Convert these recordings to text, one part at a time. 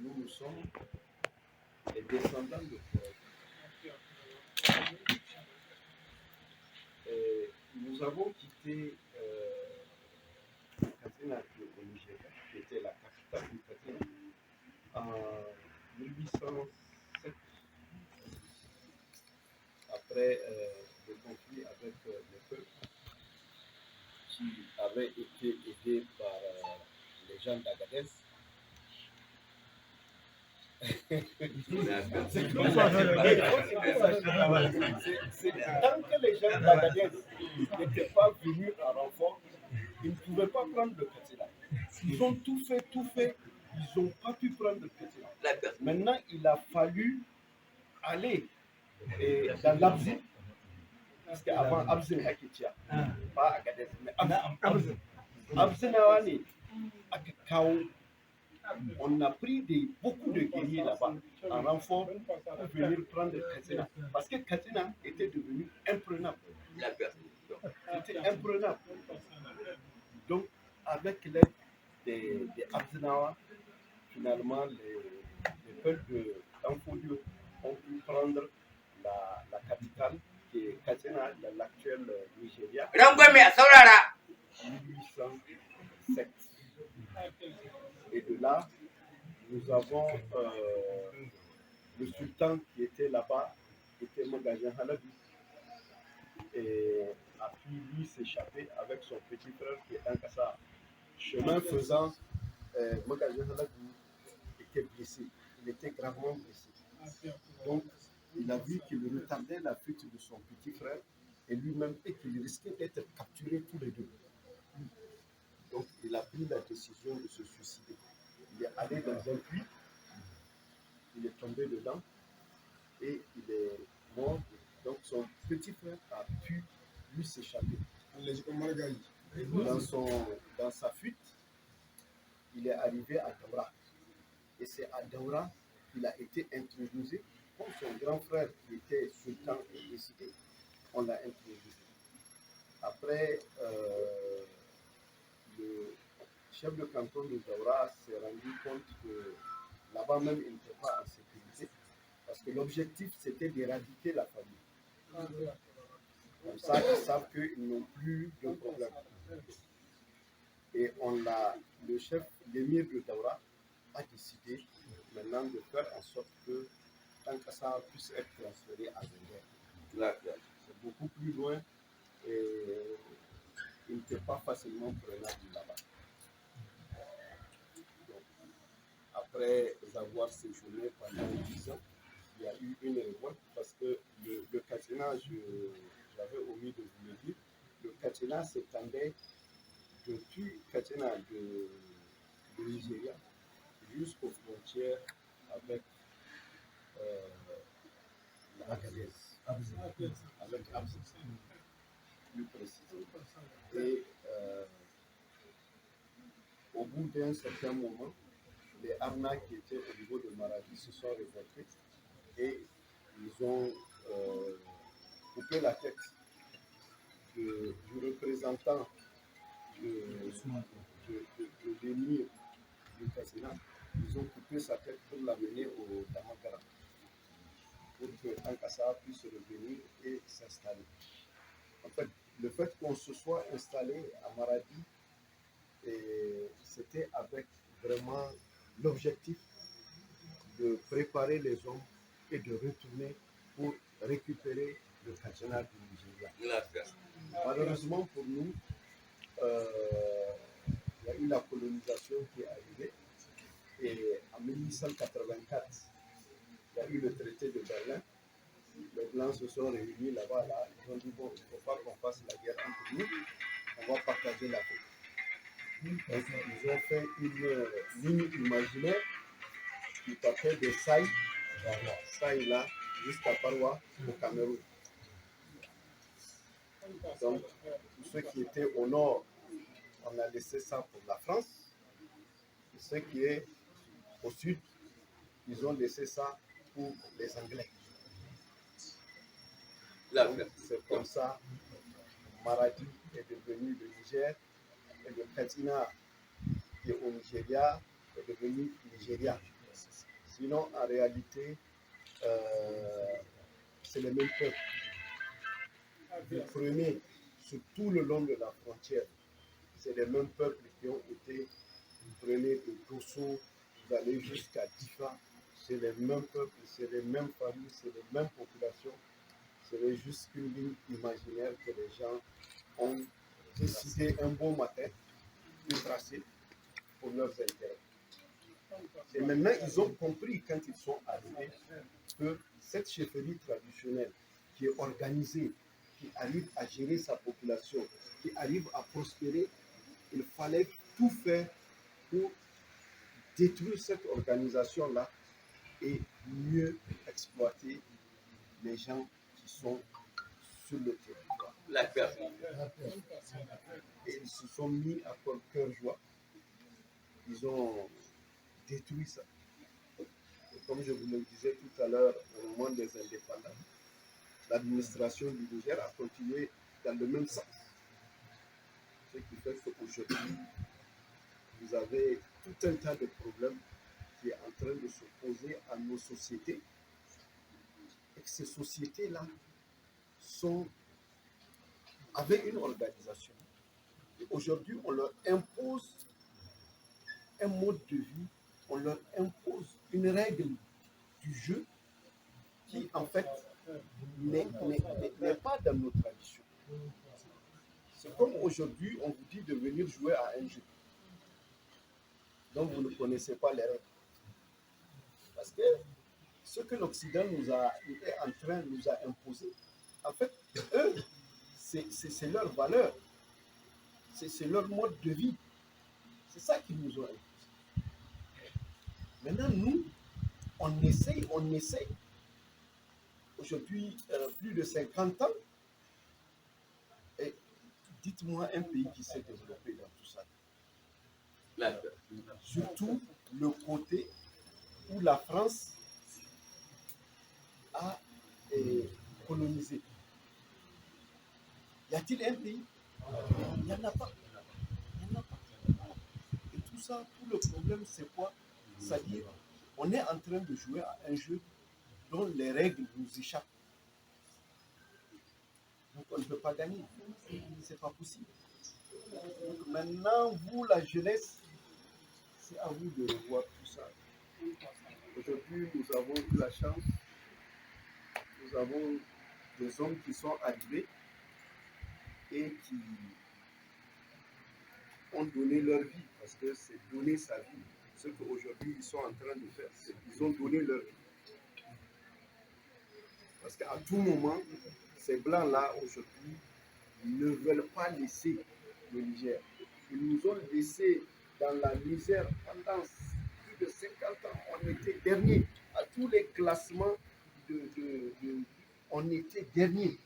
nous sommes les descendants de nous avons quitté Katsina au Nigeria, qui était la capitale du Katsina, en 1807, après le conflit avec le peuple, qui avait été aidé par les gens d'Agadez. Tant que les gens d'Agadez n'étaient pas venus en renfort, ils ne pouvaient pas prendre le Katsina. Ils ont tout fait, ils n'ont pas pu prendre le Katsina. Maintenant, il a fallu aller dans l'Abzin, parce qu'avant Abzin Akitia, pas Agadez, mais Abzin. Abzin Awani, Akakao. On a pris beaucoup de guerriers là-bas en renfort pour venir prendre Katsina. Parce que Katsina était devenu imprenable. C'était imprenable. Donc, avec l'aide des Abzinawa, finalement, les peuples d'Amfodio ont pu prendre la capitale qui est Katsina dans l'actuel Nigeria. 1807. Et de là, nous avons le sultan qui était là-bas, qui était Magajan Halabi, et a pu lui s'échapper avec son petit frère qui est Ankassa. Chemin faisant, Magajan Halabi était blessé, il était gravement blessé. Donc, il a vu qu'il retardait la fuite de son petit frère et lui-même, et qu'il risquait d'être capturé tous les deux. Donc, il a pris la décision de se suicider. Il est allé dans un puits, il est tombé dedans et il est mort. Donc son petit frère a pu lui s'échapper. Dans sa fuite, il est arrivé à Daura. Et c'est à Daura qu'il a été introduit. Comme son grand frère qui était sultan et décédé, on l'a introduit. Après, le chef de canton de Daura s'est rendu compte que là-bas même, il n'était pas en sécurité, parce que l'objectif, c'était d'éradiquer la famille. Comme ça, ils savent qu'ils n'ont plus de problème. Et l'émir de Daura a décidé maintenant de faire en sorte que Tankassa puisse être transféré à Zender. C'est beaucoup plus loin et il n'était pas facilement prenable là-bas. Après avoir séjourné pendant 10 ans, il y a eu une révolte parce que le Katsina, j'avais omis de vous le dire, le Katsina s'étendait depuis Katsina de Nigeria jusqu'aux frontières avec l'Agadez, avec Abzin, plus précisément. Et au bout d'un certain moment, les Arna qui étaient au niveau de Maradi se sont révoltés et ils ont coupé la tête du représentant de l'émir du Katsina. Ils ont coupé sa tête pour l'amener au Damagara pour que Tankassa puisse revenir et s'installer. En fait, le fait qu'on se soit installé à Maradi, c'était avec vraiment l'objectif de préparer les hommes et de retourner pour récupérer le Katsina du Nigeria. Malheureusement pour nous, il y a eu la colonisation qui est arrivée et en 1884, il y a eu le traité de Berlin. Les Blancs se sont réunis là-bas, ils ont dit bon, il ne faut pas qu'on fasse la guerre entre nous, on va partager la paix. Donc, ils ont fait une ligne imaginaire qui partait de Saï là, jusqu'à Parwa, au Cameroun. Donc, tous ceux qui étaient au nord, on a laissé ça pour la France. Et ceux qui sont au sud, ils ont laissé ça pour les Anglais. C'est comme ça, Maradi est devenu le Niger et le Katsina qui est au Nigeria est devenu Nigeria. Sinon, en réalité, c'est le même peuple. Vous prenez sur tout le long de la frontière, c'est les mêmes peuples qui ont été, vous prenez de Dosso, vous allez jusqu'à Difa, c'est les mêmes peuples, c'est les mêmes familles, c'est les mêmes populations. C'est juste une ligne imaginaire que les gens ont décidé un bon matin de tracer pour leurs intérêts. Et maintenant, ils ont compris quand ils sont arrivés que cette chefferie traditionnelle qui est organisée, qui arrive à gérer sa population, qui arrive à prospérer, il fallait tout faire pour détruire cette organisation-là et mieux exploiter les gens qui sont sur le territoire. Et ils se sont mis à cœur joie. Ils ont détruit ça. Et comme je vous le disais tout à l'heure, au moment des indépendants, l'administration du Niger a continué dans le même sens. Ce qui fait qu'aujourd'hui, vous avez tout un tas de problèmes qui est en train de se poser à nos sociétés. Et que ces sociétés-là sont avec une organisation. Et aujourd'hui, on leur impose un mode de vie, on leur impose une règle du jeu qui, en fait, n'est pas dans nos traditions. C'est comme aujourd'hui, on vous dit de venir jouer à un jeu dont vous ne connaissez pas les règles. Parce que ce que l'Occident nous a imposé, en fait, eux, c'est leur valeur, c'est leur mode de vie. C'est ça qu'ils nous ont imposé. Maintenant, nous, on essaye. Aujourd'hui, plus de 50 ans, et dites-moi un pays qui s'est développé dans tout ça. Surtout le côté où la France a colonisé. Y a-t-il un pays? Il n'y en a pas. Et tout ça, tout le problème, c'est quoi? C'est-à-dire, on est en train de jouer à un jeu dont les règles nous échappent. Donc, on ne peut pas gagner. C'est pas possible. Donc, maintenant, vous, la jeunesse, c'est à vous de revoir tout ça. Aujourd'hui, nous avons eu la chance, nous avons des hommes qui sont arrivés et qui ont donné leur vie, parce que c'est donner sa vie. Ce qu'aujourd'hui ils sont en train de faire, c'est qu'ils ont donné leur vie. Parce qu'à tout moment, ces blancs-là, aujourd'hui, ne veulent pas laisser le Niger. Ils nous ont laissés dans la misère pendant plus de 50 ans. On était dernier à tous les classements on était dernier.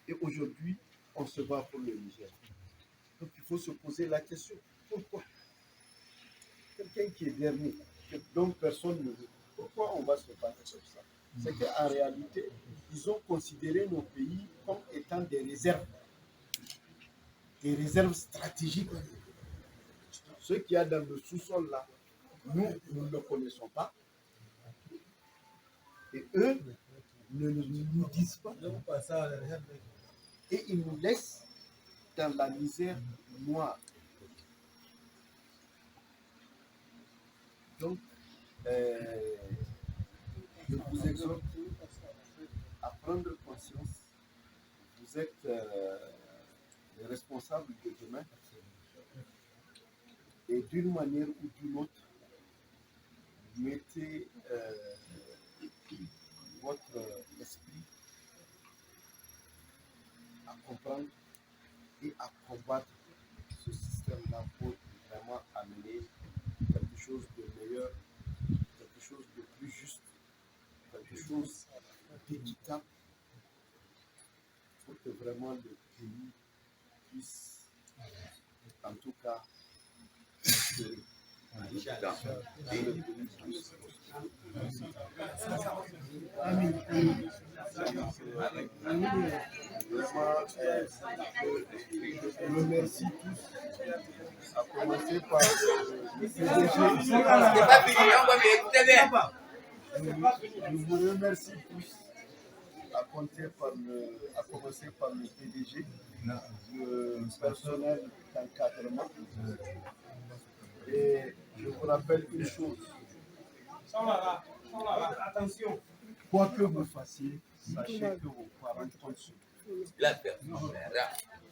Et aujourd'hui, on se bat pour le Niger. Donc il faut se poser la question, pourquoi? Quelqu'un qui est dernier, dont personne ne veut, pourquoi on va se battre comme ça? C'est qu'en réalité, ils ont considéré nos pays comme étant des réserves stratégiques. Ce qu'il y a dans le sous-sol là, nous ne le connaissons pas. Et eux ne nous disent pas. Et ils nous laissent dans la misère noire. Donc, je vous exhorte à prendre conscience. Vous êtes les responsables de demain. Et d'une manière ou d'une autre, mettez votre esprit à comprendre et à combattre ce système-là pour vraiment amener quelque chose de meilleur, quelque chose de plus juste, quelque chose d'équitable, pour que vraiment le pays puisse, en tout cas, prospérer. Je remercie tous, à commencer par le PDG. Je vous remercie tous, à commencer par le PDG, le personnel d'encadrement. Et je vous rappelle une chose. Attention. Quoi que vous fassiez, sachez que vos parents comptent sur vous.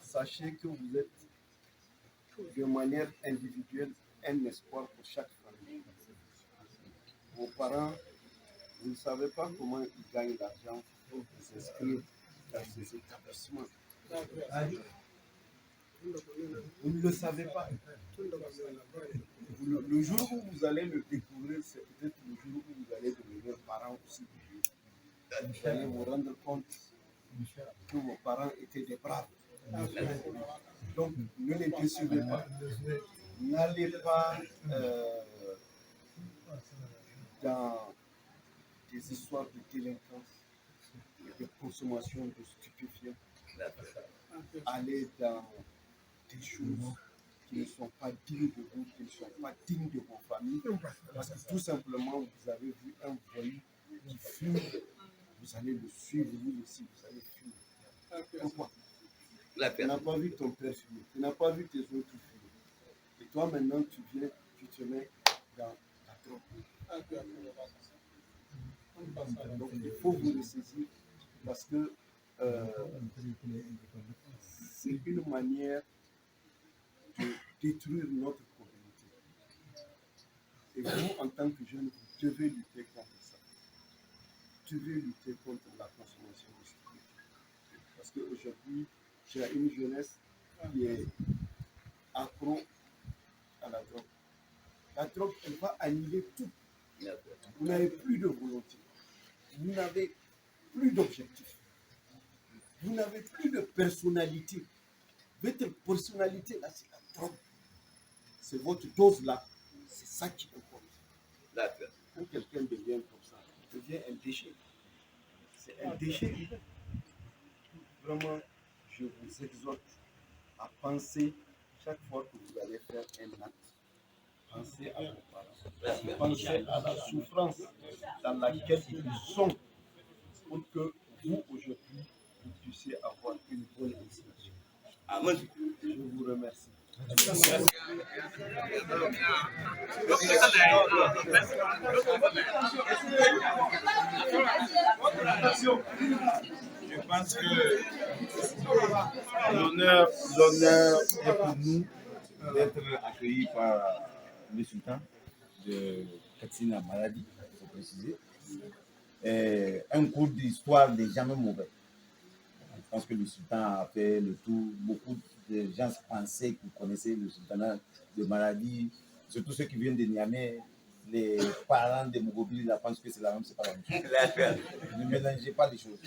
Sachez que vous êtes de manière individuelle un espoir pour chaque famille. Vos parents, vous ne savez pas comment ils gagnent l'argent pour s'inscrire dans ces établissements. Vous ne le savez pas. Le jour où vous allez le découvrir, c'est peut-être le jour où vous allez devenir parent aussi. Vous allez vous rendre compte que vos parents étaient des braves. Donc, ne les décevez pas. N'allez pas dans des histoires de délinquance et de consommation de stupéfiants. Allez dans des choses qui ne sont pas dignes de vous, qui ne sont pas dignes de vos familles. Parce que tout simplement, vous avez vu un voyou qui fume, vous allez le suivre, vous aussi, vous allez fumer. Pourquoi? Tu n'as pas vu ton père fumer, tu n'as pas vu tes autres fumer. Et toi maintenant, tu viens, tu te mets dans la drogue. Donc il faut vous ressaisir parce que c'est une manière de détruire notre communauté. Et vous, en tant que jeune, vous devez lutter contre ça. Vous devez lutter contre la consommation de stupéfiants. Parce qu'aujourd'hui, tu as une jeunesse qui est accro à la drogue. La drogue, elle va annihiler tout. Vous n'avez plus de volonté. Vous n'avez plus d'objectif. Vous n'avez plus de personnalité. Votre personnalité, là, c'est la drogue. C'est votre dose, là. C'est ça qui importe. Quand quelqu'un devient comme ça, il devient un déchet. C'est un déchet. Vraiment, je vous exhorte à penser chaque fois que vous allez faire un acte. Pensez à vos parents. Pensez à la souffrance dans laquelle ils sont pour que vous, aujourd'hui, vous puissiez avoir une bonne destination. Amen. Je vous remercie. Je pense que l'honneur est pour nous d'être accueillis par le sultan de Katsina Maradi, il faut préciser. Et un cours d'histoire n'est jamais mauvais. Je pense que le sultan a fait le tour. Beaucoup de gens pensaient qu'ils connaissaient le sultanat de Maradi, surtout ceux qui viennent de Niamey. Les parents de Mougobili la pensent que c'est la même, c'est pas la même chose. Ne mélangez pas les choses.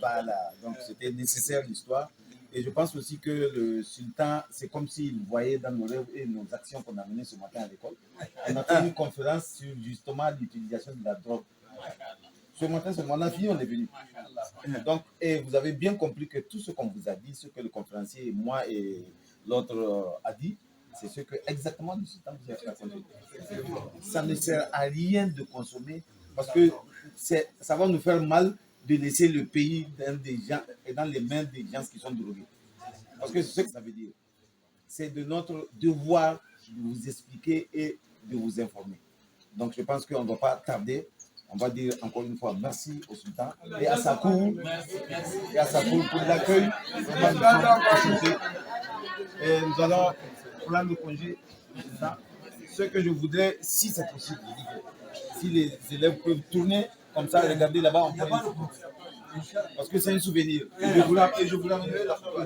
Voilà, donc c'était nécessaire l'histoire. Et je pense aussi que le sultan, c'est comme s'il voyait dans nos rêves et nos actions qu'on a menées ce matin à l'école. On a fait une conférence sur justement l'utilisation de la drogue. Ce matin, on a fini, on est venu. Donc, et vous avez bien compris que tout ce qu'on vous a dit, ce que le conférencier, moi et l'autre a dit, c'est ce que exactement le sultan vous a raconté. Ça ne sert à rien de consommer parce que ça va nous faire mal de laisser le pays dans les mains des gens qui sont drogués. Parce que c'est ce que ça veut dire. C'est de notre devoir de vous expliquer et de vous informer. Donc je pense qu'on ne doit pas tarder. On va dire encore une fois merci au sultan et à sa cour pour l'accueil. Et nous allons prendre congé. Ce que je voudrais, si c'est possible, si les élèves peuvent tourner comme ça, regardez là-bas, on prend une photo. Parce que c'est un souvenir. Et je vous l'amènerai la photo.